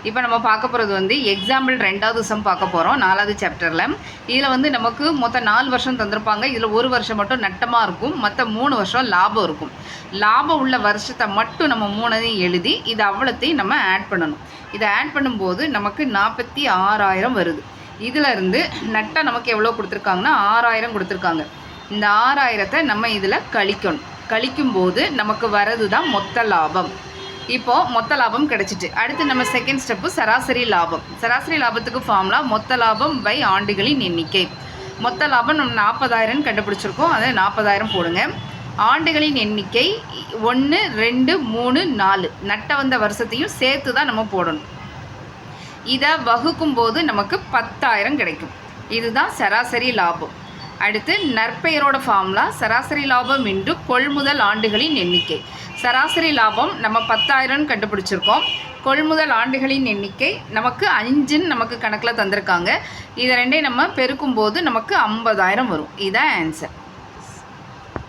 இப்போ நம்ம பார்க்க போகிறது வந்து எக்ஸாம்பிள் 2வது சம் பார்க்க போகிறோம் 4வது சாப்டரில். இதில் வந்து நமக்கு மொத்தம் 4 வருஷம் தந்திருப்பாங்க. இதில் ஒரு வருஷம் மட்டும் நட்டமாக இருக்கும், மற்ற 3 வருஷம் லாபம் இருக்கும். லாபம் உள்ள வருஷத்தை மட்டும் நம்ம 3ஐயும் எழுதி இது அவ்வளோத்தையும் நம்ம ஆட் பண்ணணும். இதை ஆட் பண்ணும்போது நமக்கு 46,000 வருது. இதிலேருந்து நட்டம் நமக்கு எவ்வளோ கொடுத்துருக்காங்கன்னா 6,000 கொடுத்துருக்காங்க. இந்த 6,000த்தை நம்ம இதில் கழிக்கணும். கழிக்கும்போது நமக்கு வரது தான் மொத்த லாபம். இப்போது மொத்த லாபம் கிடச்சிட்டு அடுத்து நம்ம செகண்ட் ஸ்டெப்பு சராசரி லாபம். சராசரி லாபத்துக்கு ஃபார்முலா மொத்த லாபம் பை ஆண்டுகளின் எண்ணிக்கை. மொத்த லாபம் நம்ம 40,000 கண்டுபிடிச்சிருக்கோம், அதை 40,000 போடுங்க. ஆண்டுகளின் எண்ணிக்கை 1, 2, 3, 4 நட்ட வந்த வருஷத்தையும் சேர்த்து தான் நம்ம போடணும். இதை வகுக்கும் போது நமக்கு 10,000 கிடைக்கும். இதுதான் சராசரி லாபம். அடுத்து நற்பெயரோட ஃபார்முலா சராசரி லாபம் இன்று கொள்முதல் ஆண்டுகளின் எண்ணிக்கை. சராசரி லாபம் நம்ம 10,000 கண்டுபிடிச்சிருக்கோம். கொள்முதல் ஆண்டுகளின் எண்ணிக்கை நமக்கு 5ன்னு நமக்கு கணக்கில் தந்திருக்காங்க. இதை ரெண்டையும் நம்ம பெருக்கும்போது நமக்கு 50,000 வரும். இதுதான் ஆன்சர்.